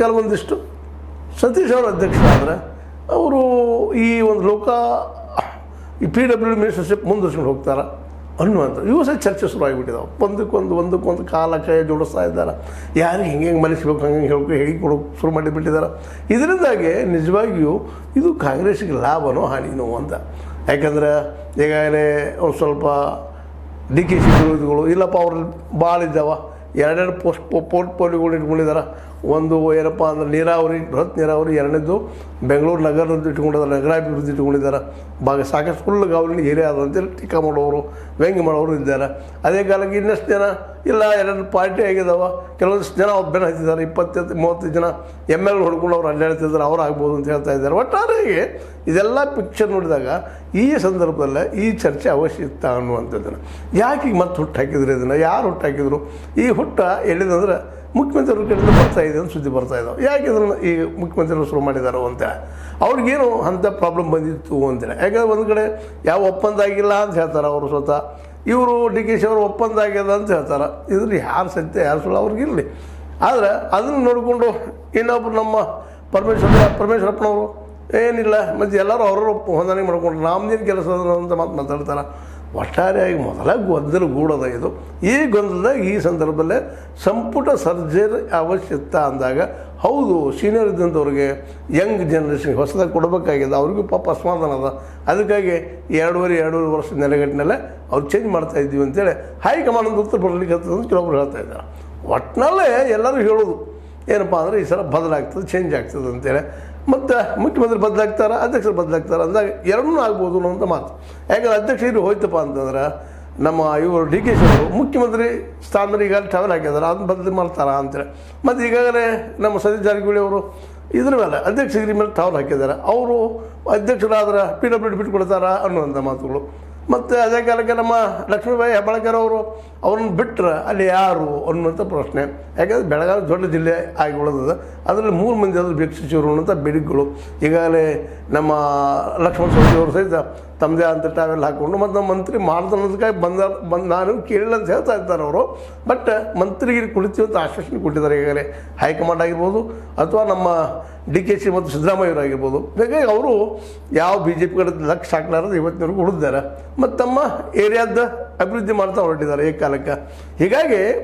ಕೆಲವೊಂದಿಷ್ಟು ಸತೀಶ್ ಅವರು ಅಧ್ಯಕ್ಷರಾದರೆ ಅವರು ಈ ಒಂದು ಈ PWD ಮಿನಿಸ್ಟರ್ಶಿಪ್ ಮುಂದುವರ್ಸ್ಕೊಂಡು ಹೋಗ್ತಾರೆ ಅನ್ನುವಂಥ ಇವು ಸಹ ಚರ್ಚೆ ಶುರುವಾಗಿಬಿಟ್ಟಿದ್ದಾವೆ. ಒಂದಕ್ಕೊಂದು ಕಾಲ ಕೈ ಜೋಡಿಸ್ತಾ ಇದ್ದಾರೆ. ಯಾರಿಗೆ ಹಿಂಗೆ ಮಲಿಸ್ಬೇಕು ಹಂಗೆ ಹೇಳಿಕೊಡೋಕೆ ಶುರು ಮಾಡಿಬಿಟ್ಟಿದ್ದಾರೆ. ಇದರಿಂದಾಗಿ ನಿಜವಾಗಿಯೂ ಇದು ಕಾಂಗ್ರೆಸ್ಸಿಗೆ ಲಾಭನೋ ಹಾನಿನೋ ಅಂತ. ಯಾಕಂದರೆ ಈಗಾಗಲೇ ಒಂದು ಸ್ವಲ್ಪ DKಶಿ ವಿರೋಧಿಗಳು ಇಲ್ಲಪ್ಪ ಅವ್ರಲ್ಲಿ ಭಾಳ ಇದ್ದಾವೆ, ಎರಡೆರಡು ಪೋರ್ಟ್ಫೋಲಿಯೋಗಳು ಇಟ್ಕೊಂಡಿದ್ದಾರೆ. ಒಂದು ಏನಪ್ಪ ಅಂದ್ರೆ ನೀರಾವರಿ, ಬೃಹತ್ ನೀರಾವರಿ, ಎರಡನೇದು ಬೆಂಗಳೂರು ನಗರದ್ದು ಇಟ್ಕೊಂಡಿದ್ದಾರೆ, ನಗರಾಭಿವೃದ್ಧಿ ಇಟ್ಕೊಂಡಿದ್ದಾರೆ. ಸಾಕಷ್ಟು ಫುಲ್ ಗೌರ್ಮೆಂಟ್ ಏರಿಯಾ ಅದಂತೇಳಿ ಟೀಕಾ ಮಾಡೋರು, ವ್ಯಂಗ್ಯ ಮಾಡೋರು ಇದ್ದಾರೆ. ಅದೇ ಕಾಲಕ್ಕೆ ಇನ್ನಷ್ಟು ಜನ ಇಲ್ಲ ಎರಡು ಪಾರ್ಟಿ ಆಗಿದ್ದಾವೆ, ಕೆಲವೊಂದಿಷ್ಟು ಜನ ಅವ್ರು ಬೆನ್ನು ಹತ್ತಿದ್ದಾರೆ, 20-30 ಜನ MLA ಹೊಡ್ಕೊಂಡು ಅವ್ರು ಅಡ್ಡಾಡ್ತಿದ್ದಾರೆ, ಅವ್ರು ಆಗ್ಬೋದು ಅಂತ ಹೇಳ್ತಾ ಇದ್ದಾರೆ. ಒಟ್ಟಾರೆಗೆ ಇದೆಲ್ಲ ಪಿಕ್ಚರ್ ನೋಡಿದಾಗ ಈ ಸಂದರ್ಭದಲ್ಲೇ ಈ ಚರ್ಚೆ ಅವಶ್ಯಕತೆ ಅನ್ನುವಂಥದ್ದನ್ನು ಯಾಕೆ ಈಗ ಮತ್ತೆ ಹುಟ್ಟು ಹಾಕಿದ್ರು, ಇದನ್ನು ಯಾರು ಹುಟ್ಟು ಹಾಕಿದ್ರು? ಈ ಹುಟ್ಟ ಎಲ್ಲಿದಂದ್ರೆ ಮುಖ್ಯಮಂತ್ರಿಯವ್ರ ಕಡೆಯಿಂದ ಬರ್ತಾಯಿದೆ ಅಂತ ಸುದ್ದಿ ಬರ್ತಾಯಿದ್ದಾವೆ. ಯಾಕೆ ಇದನ್ನು ಈ ಮುಖ್ಯಮಂತ್ರಿಗಳು ಶುರು ಮಾಡಿದಾರೋ ಅಂತೇಳಿ, ಅವ್ರಿಗೇನು ಅಂಥ ಪ್ರಾಬ್ಲಮ್ ಬಂದಿತ್ತು ಅಂತೇಳಿ. ಯಾಕಂದರೆ ಒಂದು ಕಡೆ ಯಾವ ಒಪ್ಪಂದ ಆಗಿಲ್ಲ ಅಂತ ಹೇಳ್ತಾರೆ ಅವರು ಸ್ವತಃ, ಇವರು DKಶಿ ಅವರು ಒಪ್ಪಂದ ಆಗ್ಯದ ಅಂತ ಹೇಳ್ತಾರೆ. ಇದ್ರಲ್ಲಿ ಯಾರು ಸತ್ಯ ಯಾರು ಸುಳ್ಳು ಅವ್ರಿಗಿರಲಿ. ಆದರೆ ಅದನ್ನು ನೋಡಿಕೊಂಡು ಇನ್ನೊಬ್ರು ನಮ್ಮ ಪರಮೇಶ್ವರಪ್ಪನವರು ಏನಿಲ್ಲ ಮತ್ತು ಎಲ್ಲರೂ ಅವ್ರವ್ರು ಹೊಂದಾಣಿಕೆ ಮಾಡ್ಕೊಂಡು ನಮ್ದೇನು ಕೆಲಸ ಅಂತ ಮಾತಾಡ್ತಾರೆ. ಒಟ್ಟಾರೆಯಾಗಿ ಮೊದಲ ಗೊಂದಲಗೂಡದ ಇದು. ಈ ಗೊಂದಲದಾಗ ಈ ಸಂದರ್ಭದಲ್ಲೇ ಸಂಪುಟ ಸರ್ಜರಿ ಅವಶ್ಯಕತೆ ಅಂದಾಗ ಹೌದು ಸೀನಿಯರ್ ಇದ್ದಂಥವ್ರಿಗೆ ಯಂಗ್ ಜನ್ರೇಷನ್ಗೆ ಹೊಸದಾಗಿ ಕೊಡಬೇಕಾಗಿದೆ. ಅವ್ರಿಗೂ ಪಾಪ ಅಸಮಾಧಾನ ಅದ. ಅದಕ್ಕಾಗಿ 2.5 ವರ್ಷ ನೆಲೆಗಟ್ಟಿನಲ್ಲೇ ಅವ್ರು ಚೇಂಜ್ ಮಾಡ್ತಾಯಿದ್ದೀವಿ ಅಂತೇಳಿ ಹೈಕಮಾಂಡ್ ಉತ್ತರ ಬರಲಿಕ್ಕೆ ಅಂತ ಕೆಲವೊಬ್ರು ಹೇಳ್ತಾ ಇದ್ದಾರೆ. ಒಟ್ಟಿನಲ್ಲೇ ಎಲ್ಲರೂ ಹೇಳೋದು ಏನಪ್ಪ ಅಂದರೆ ಈ ಸಲ ಬದಲಾಗ್ತದೆ, ಚೇಂಜ್ ಆಗ್ತದೆ ಅಂತೇಳಿ. ಮತ್ತು ಮುಖ್ಯಮಂತ್ರಿ ಬದಲಾಗ್ತಾರೆ, ಅಧ್ಯಕ್ಷರು ಬದಲಾಗ್ತಾರೆ ಅಂದಾಗ ಎರಡೂ ಆಗ್ಬೋದು ಅನ್ನೋಂಥ ಮಾತು. ಯಾಕಂದ್ರೆ ಅಧ್ಯಕ್ಷರು ಹೋಯ್ತಪ್ಪ ಅಂತಂದ್ರೆ ನಮ್ಮ ಇವರು DKಶಿ ಅವರು ಮುಖ್ಯಮಂತ್ರಿ ಸ್ಥಾನದಲ್ಲಿ ಈಗಾಗಲೇ ಟ್ರಾವೆಲ್ ಆಗಿದ್ದಾರೆ, ಅದನ್ನ ಬದಲಿ ಮಾಡ್ತಾರ ಅಂತೇಳಿ. ಮತ್ತು ಈಗಾಗಲೇ ನಮ್ಮ ಸತೀಶ್ ಜಾರಕಿಹೊಳಿ ಅವರು ಇದ್ರ ಮೇಲೆ ಅಧ್ಯಕ್ಷಗಿರಿ ಮೇಲೆ ಟ್ರಾವೆಲ್ ಹಾಕಿದ್ದಾರೆ. ಅವರು ಅಧ್ಯಕ್ಷರಾದ್ರೆ PWD ಬಿಟ್ಕೊಡ್ತಾರ ಅನ್ನುವಂಥ ಮಾತುಗಳು. ಮತ್ತು ಅದೇ ಕಾಲಕ್ಕೆ ನಮ್ಮ ಲಕ್ಷ್ಮೀಬಾಯಿ ಹೆಬ್ಬಾಳ್ಕರ್ ಅವರು ಅವ್ರನ್ನ ಬಿಟ್ಟರೆ ಅಲ್ಲಿ ಯಾರು ಅನ್ನುವಂಥ ಪ್ರಶ್ನೆ. ಯಾಕಂದರೆ ಬೆಳಗಾವಿ ದೊಡ್ಡ ಜಿಲ್ಲೆ ಆಗಿ ಉಳಿದದ, ಅದರಲ್ಲಿ 3 ಮಂದಿ ಆದರೂ ಬೇಕು ಸಚಿವರು ಅನ್ನೋಂಥ ಬೇಡಿಕೆಗಳು. ಈಗಾಗಲೇ ನಮ್ಮ ಲಕ್ಷ್ಮಣ ಸವದಿ ಅವರು ಸಹಿತ ತಮ್ಮದೇ ಅಂತ ಟ್ರಾವೆಲ್ ಹಾಕ್ಕೊಂಡು ಮತ್ತು ನಮ್ಮ ಮಂತ್ರಿ ಮಾಡ್ದನ್ನೋದಕ್ಕಾಗಿ ಬಂದು ನಾನು ಕೇಳಿಲ್ಲ ಅಂತ ಹೇಳ್ತಾ ಇರ್ತಾರೆ ಅವರು. ಬಟ್ ಮಂತ್ರಿಗಿರಿ ಕುಳಿತೀವಿ ಅಂತ ಆಶ್ವಾಸನೆ ಕೊಟ್ಟಿದ್ದಾರೆ ಈಗಾಗಲೇ ಹೈಕಮಾಂಡ್ ಆಗಿರ್ಬೋದು ಅಥವಾ ನಮ್ಮ DKಶಿ ಮತ್ತು ಸಿದ್ದರಾಮಯ್ಯವರು ಆಗಿರ್ಬೋದು. ಹಾಗಾಗಿ ಅವರು ಯಾವ BJP ಕಡೆ ಲಕ್ಷ ಹಾಕ್ಲಾರದು ಇವತ್ತಿನವರೆಗೂ ಉಳಿದಿದ್ದಾರೆ ಮತ್ತು ತಮ್ಮ ಏರಿಯಾದ ಅಭಿವೃದ್ಧಿ ಮಾಡ್ತಾ ಹೊರಟಿದ್ದಾರೆ ಈ ಕಾಲಕ್ಕೆ. ಹೀಗಾಗಿ